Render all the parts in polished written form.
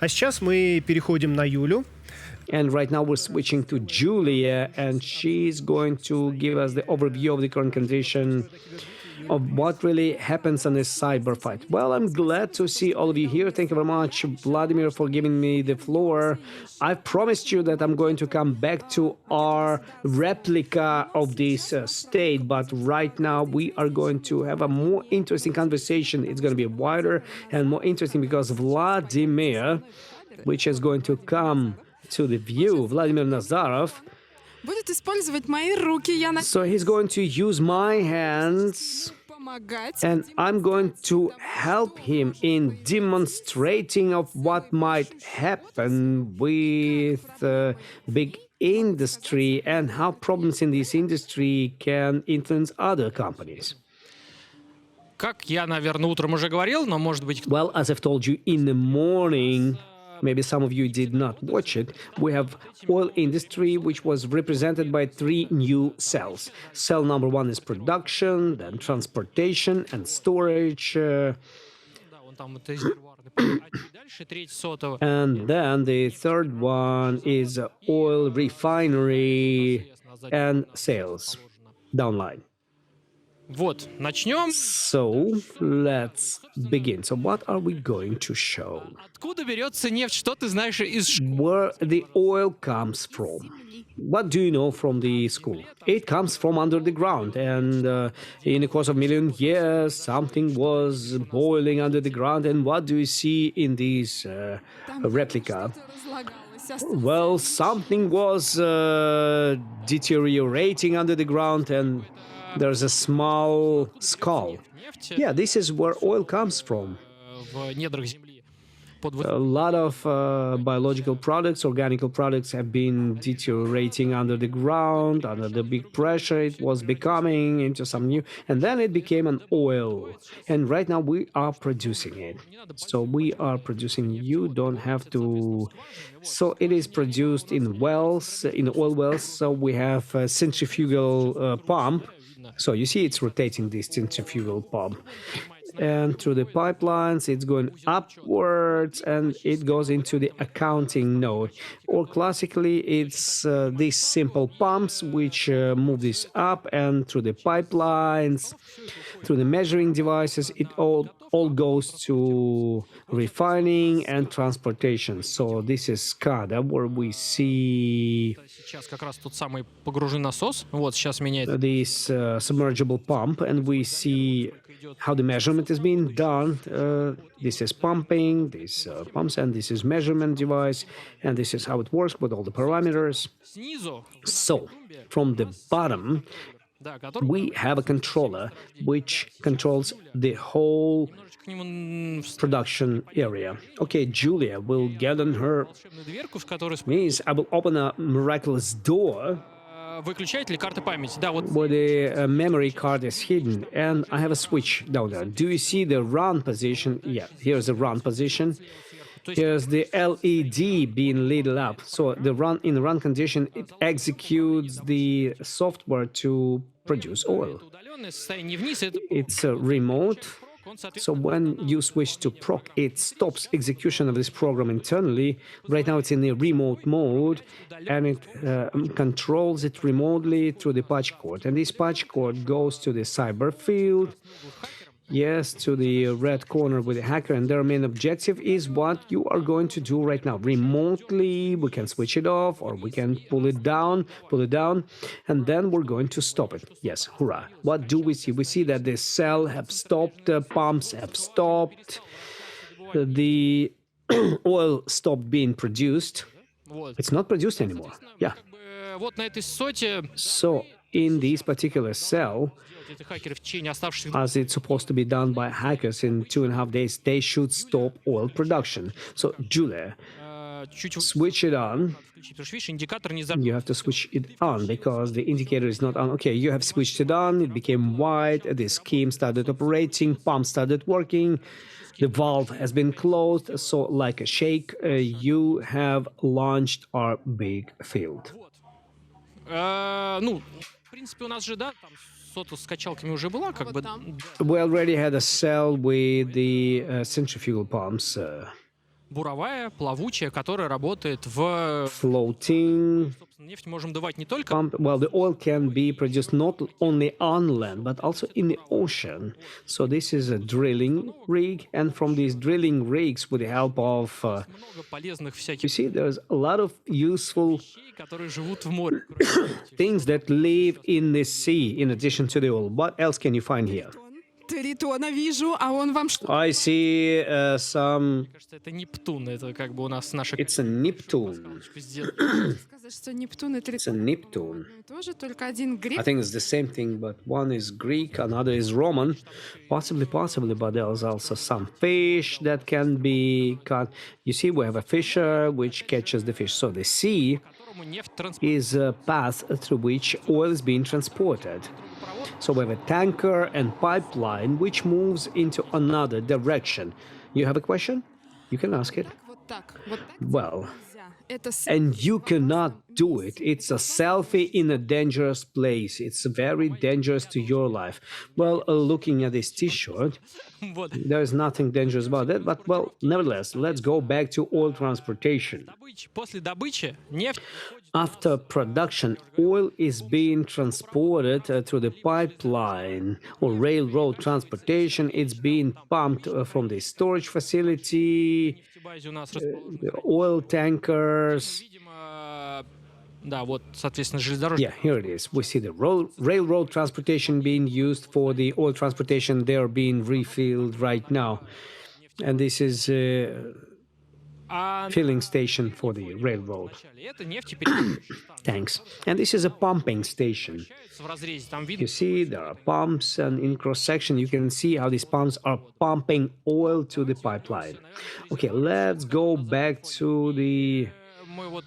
А сейчас мы переходим на Юлю. And right now we're switching to Julia, and she's going to give us the overview of the current condition of what really happens in this cyber fight. Well, I'm glad to see all of you here. Thank you very much, Vladimir, for giving me the floor. I promised you that I'm going to come back to our replica of this state, but right now we are going to have a more interesting conversation. It's going to be wider and more interesting because Vladimir, which is going to come to the view, Vladimir Nazarov. Будет использовать мои руки, я So he's going to use my hands, помогать. and I'm going to help him in demonstrating of what might happen with big industry and how problems in this industry can influence other companies. Как я, наверное, утром уже говорил, но, может быть, Well, as I've told you in the morning, maybe some of you did not watch it, we have oil industry, which was represented by three new cells. Cell number one is production, then transportation and storage, да, он там вот резервуарный погибает. Дальше треть сотого. and then the third one is oil refinery and sales downline. Вот, начнем. So let's begin. So what are we going to show? Откуда берется нефть? Что ты знаешь из школы? Where the oil comes from? What do you know from the school? It comes from under the ground, and in the course of million years, something was boiling under the ground. And what do you see in this replica? Well, something was deteriorating under the ground, and there's a small skull. Нефть Yeah, this is where oil comes from. в недрах земли. Под A lot of biological products, organical products have been deteriorating under the ground, under the big pressure. It was becoming into some new, and then it became an oil. And right now we are producing it. So we are producing, you don't have to. So it is produced in wells, in oil wells. So we have a centrifugal pump. So you see it's rotating this centrifugal pump. And through the pipelines, it's going upwards and it goes into the accounting node. Or classically, it's these simple pumps which move this up, and through the pipelines, through the measuring devices, it all goes to refining and transportation. So this is SCADA, where we see Сейчас как раз тот самый погруженный насос. Вот, сейчас меняет. this submergible pump, and we see how the measurement is being done. This is pumping, this pumps, and this is measurement device, and this is how it works with all the parameters. Снизу, So, from the bottom, да, который we have a controller which controls the whole к нему production area. Okay, Julia will get on her волшебную дверку, в которой knees. I will open a miraculous door выключатель карты памяти. Да, вот where the memory card is hidden, and I have a switch down there. Do you see the run position? Yeah, here's the run position. Here's the LED being lit up. So the run, in the run condition, it executes the software to produce oil. удаленное состояние вниз. Это It's a remote. он, So соответственно, when you switch to proc, it stops execution of this program internally. Right now it's in the remote mode, and it controls it remotely through the patch cord. And this patch cord goes to the cyber field, yes, to the red corner with the hacker, and their main objective is what you are going to do right now. Remotely, we can switch it off, or we can pull it down, and then we're going to stop it. Yes, hurrah. What do we see? We see that the cell have stopped, the pumps have stopped, the oil stopped being produced. вот. It's not produced anymore. Yeah. Вот на этой соте So in this particular cell, эти хакеры в течение оставшихся as it's supposed to be done by hackers in 2.5 days, they should stop oil production. So, Julia, чуть switch it on. включить, потому что, видишь, индикатор не You have to switch it on because the indicator is not on. Okay, you have switched it on, it became white, the scheme started operating, pump started working, the valve has been closed, so like a shake, you have launched our big field. Ну, в принципе, у нас же, да, там сота с качалками уже была, как бы. We already had a cell with the centrifugal pumps. буровая, плавучая, которая работает в... Floating Собственно, нефть можем давать не только... pump. Well, the oil can be produced not only on land but also in the ocean. So this is a drilling rig, and from these drilling rigs, with the help of Много полезных you всяких see, there's a lot of useful вещей, которые живут в море. things that live in the sea in addition to the oil. What else can you find here? Тритона вижу, а он вам что? I see some. Мне кажется, это Нептун, это как бы у нас наша... It's a Neptune. Сказать, что Нептун и It's a Тритон Neptune. тоже, только один I грек. think it's the same thing, but one is Greek, another is Roman. Possibly, but there's also some fish that can be caught. You see, we have a fisher which catches the fish. So the sea которому нефть транспортируется. is a path through which oil is being transported. So we have a tanker and pipeline which moves into another direction. You have a question? You can ask it. Вот так, вот так Well, нельзя. Это and you cannot do it. It's a selfie in a dangerous place. It's very dangerous to your life. Well, looking at this t-shirt, Вот. there is nothing dangerous about that, but well, nevertheless, let's go back to oil transportation. После добычи нефть After production, oil is being transported through the pipeline or railroad transportation. It's being pumped from the storage facility, в базе у нас расположена. the oil tankers. Видимо, да, вот, соответственно, железнодорожный. Yeah, here it is. We see the railroad transportation being used for the oil transportation. They are being refilled right now. And this is a А filling station for the railroad вначале это нефтепереработка tanks. And this is a pumping station. в разрезе. Там You видно, see, there are pumps, and in cross section, you can see how these pumps are pumping oil to the pipeline. Okay, let's go back to the мы вот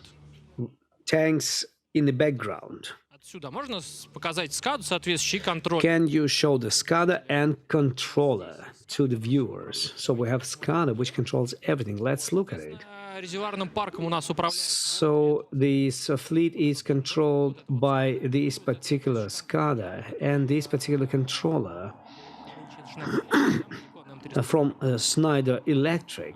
tanks in the background. отсюда можно показать скаду, соответствующий контроль. Can you show the SCADA and controller to the viewers? So we have SCADA, which controls everything. Let's look at it. Резервуарным парком у нас управляет So this fleet is controlled by this particular SCADA and this particular controller from Schneider Electric.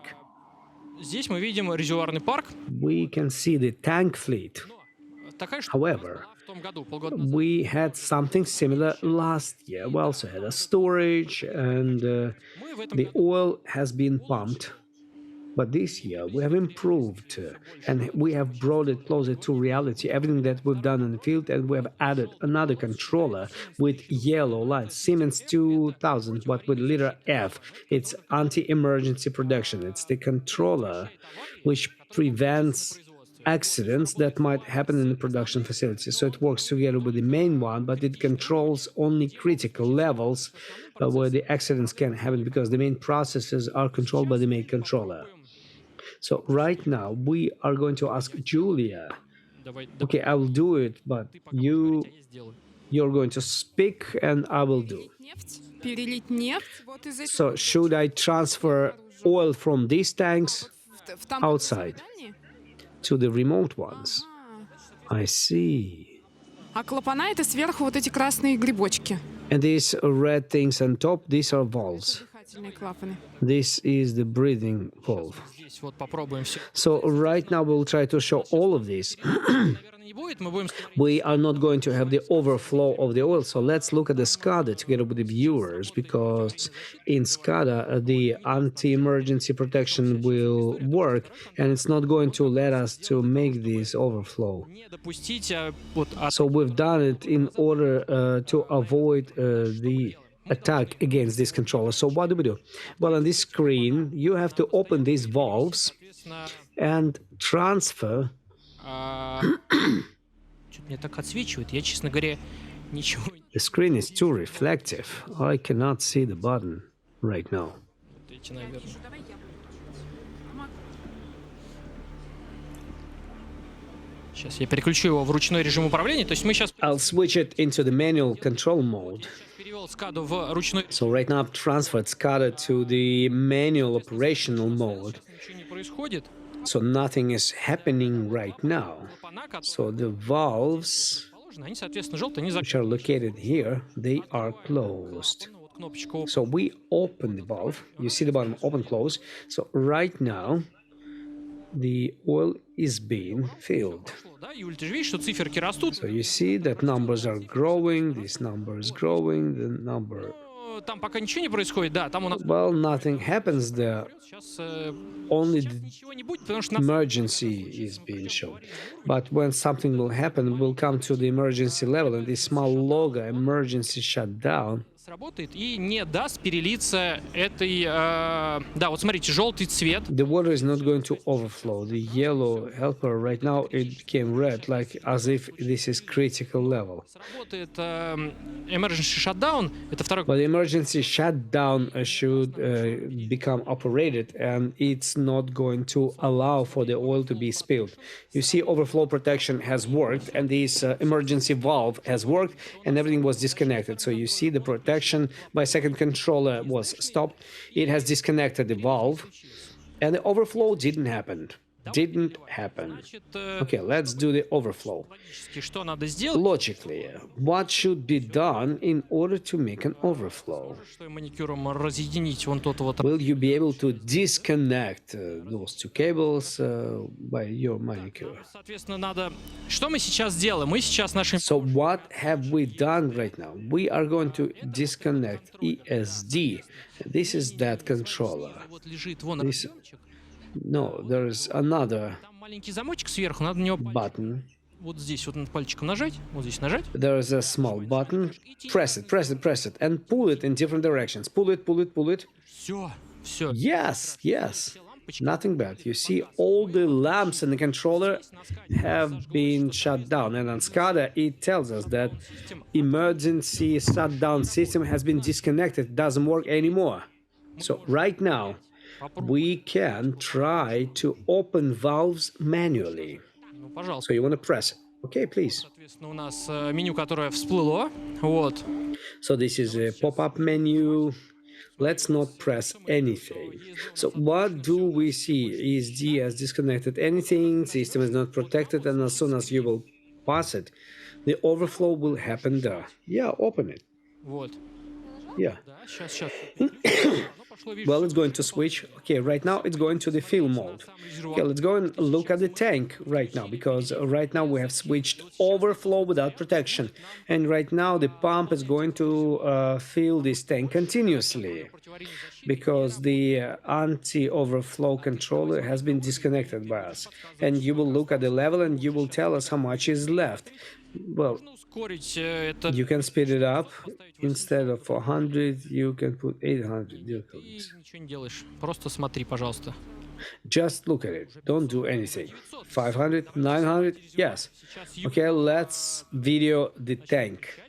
Здесь мы видим резервуарный парк. We can see the tank fleet. Такая штука However, в том году, полгода назад. we had something similar last year. We also had a storage, and Мы в этом the oil has been pumped. But this year we have improved and we have brought it closer to reality. Everything that we've done in the field, and we have added another controller with yellow lights, Siemens 2000, but with letter F. It's anti-emergency production. It's the controller which prevents accidents that might happen in the production facility. So it works together with the main one, but it controls only critical levels where the accidents can happen, because the main processes are controlled by the main controller. So right now we are going to ask Julia. Давай, Okay, I will do it, but я сделаю. you're going to speak and I will do. Нефть, перелить нефть. Вот из этих So should I transfer oil from these tanks в тампонном outside здании. to the remote ones? I see. А клапана это сверху вот эти красные грибочки. And these red things on top, these are valves. Дыхательные клапаны. This is the breathing valve. Здесь вот попробуем все. So right now we'll try to show all of this. Наверное, не будет. Мы будем... We are not going to have the overflow of the oil. So let's look at the SCADA together with the viewers, because in SCADA the anti-emergency protection will work, and it's not going to let us to make this overflow. Не допустить вот от... So we've done it in order to avoid the attack against this controller. So what do? Well, on this screen, you have to open these valves Соответственно, and transfer. Что-то мне так отсвечивает. Я, честно говоря, ничего... The screen is too reflective. I cannot see the button right now. Эти, наверное. Сейчас я переключу его в ручной режим управления. То есть мы сейчас I'll switch it into the manual control mode. перевел скаду в ручной... So right now I've transferred SCADA to the manual operational mode. Ничего не происходит. So nothing is happening right now. Клапана, которые So the valves, положены, они, соответственно, желтые, они which закрыты. are located here, they are closed. Вот кнопочку So we open the valve. You see the button open close. So right now the oil is being filled. Пошло, да, Юль, ты же видишь, что циферки растут. So you see that numbers are growing, this number is growing, the number. Но там пока ничего не происходит, да, там у нас... Well, nothing happens there. Сейчас Only сейчас the ничего не будет, потому что... нас- emergency is being shown. But when something will happen, we'll come to the emergency level, and this small logo, emergency shutdown, Сработает и не даст перелиться этой... Да, вот смотрите, желтый цвет. the water is not going to overflow. The yellow helper right now, it became red, like as if this is critical level. Сработает emergency shutdown, это второй... But the emergency shutdown should become operated, and it's not going to allow for the oil to be spilled. You see, overflow protection has worked, and this emergency valve has worked, and everything was disconnected. So you see, the protection by second controller was stopped. It has disconnected the valve, and the overflow didn't happen. Didn't happen. Значит, Okay, let's do the overflow. логически, что надо сделать? Logically, what should be done in order to make an overflow? Что и маникюром разъединить вон тот вот... Will you be able to disconnect those two cables by your manicure? Соответственно, надо... Что мы сейчас делаем? Мы сейчас нашим... So what have we done right now? We are going to disconnect ESD. This is that controller. Вот лежит вон... This, no, there is another Там маленький замочек сверху, надо на него button. вот здесь вот над пальчиком нажать, вот здесь нажать. There is a small button. Press it, press it, press it, and pull it in different directions. Pull it, pull it, pull it. Все, все. Yes, yes. Nothing bad. You see, all the lamps in the controller have been shut down. And on SCADA, it tells us that emergency shutdown system has been disconnected, doesn't work anymore. So right now, we can try to open valves manually. Ну, пожалуйста. So you want to press it. Okay, please. Соответственно, у нас меню, которое всплыло. Вот. So this is a pop-up menu. Let's not press anything. So what do we see? ESD has disconnected anything, system is not protected, and as soon as you will pass it, the overflow will happen there. Yeah, open it. Вот. Yeah. Да, сейчас. Оно пошло, видишь, Well, it's going to switch. Okay, right now it's going to the fill mode. Okay, let's go and look at the tank right now, because right now we have switched overflow without protection. And right now the pump is going to fill this tank continuously, because the anti-overflow controller has been disconnected by us. And you will look at the level and you will tell us how much is left. Well, нужно ускорить это. you can speed it up. Instead of 400, you can put 800. dear И colleagues. ничего не делаешь. Просто смотри, пожалуйста. Just look at it. Don't do anything. 500, 900, yes. Okay, let's video the tank.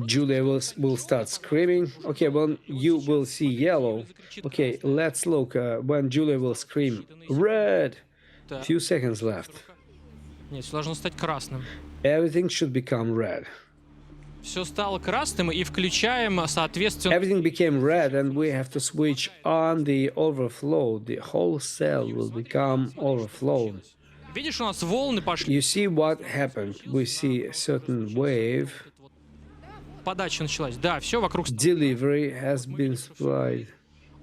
Julia will start screaming. Okay, when you will see yellow. Okay, let's look. When Julia will scream red. Few seconds left. Нет, все должно стать красным. Everything should become red. Все стало красным и включаем, соответственно, Everything became red, and we have to switch on the overflow. The whole cell will become overflowed. видишь, у нас волны пошли, You see what happened? We see a certain wave. подача началась. Да, все вокруг. Delivery has been supplied.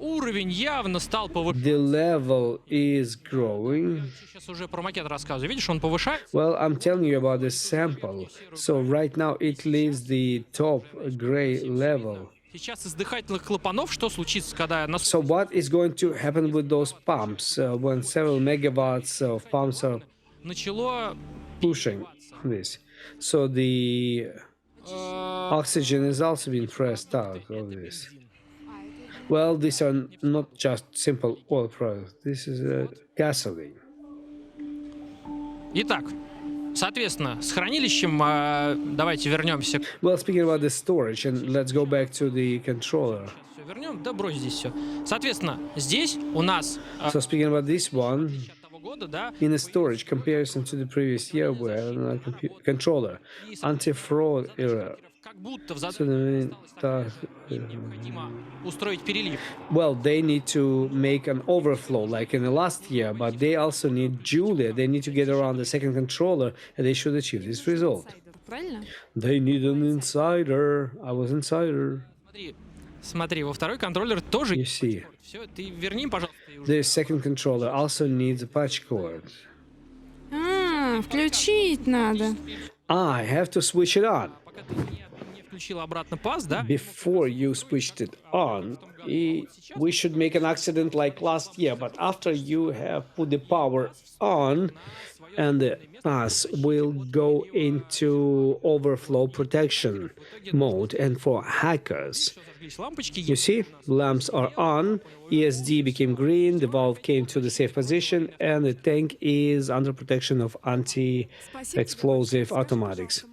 Уровень явно стал повышаться. The level is growing. Сейчас уже про макет рассказываю. Видишь, он повышает. Well, I'm telling you about the sample. So right now it leaves the top gray level. Сейчас из дыхательных клапанов что случится, когда нас So what is going to happen with those pumps when several megawatts of pumps are начало pushing this? So the oxygen is also being pressed out of this. Well, these are not just simple oil products. This is gasoline. Итак, соответственно, с хранилищем давайте вернемся. Well, speaking about the storage, and let's go back to the controller. Все, вернем, да брось здесь все. Соответственно, здесь у нас So speaking about this one, того года, да, in the storage comparison to the previous year, we have a controller, anti-fraud error. как будто в So задаче the main task, необходимо устроить перелив. well, they need to make an overflow like in the last year, but they also need Julia. They need to get around the second controller, and they should achieve this result. Правильно? They need an insider. I was insider. Смотри, во второй контроллер тоже. You see. Все, ты верни, пожалуйста. the second controller also needs a patch cord. Включить надо. I have to switch it on. Пока ты не включила обратно паз, да? Before you switched it on, we should make an accident like last year, but after you have put the power on, and the pass will go into overflow protection mode, and for hackers, Зажглись лампочки. you see, lamps are on, ESD became green, the valve came to the safe position, and the tank is under protection of anti-explosive automatics.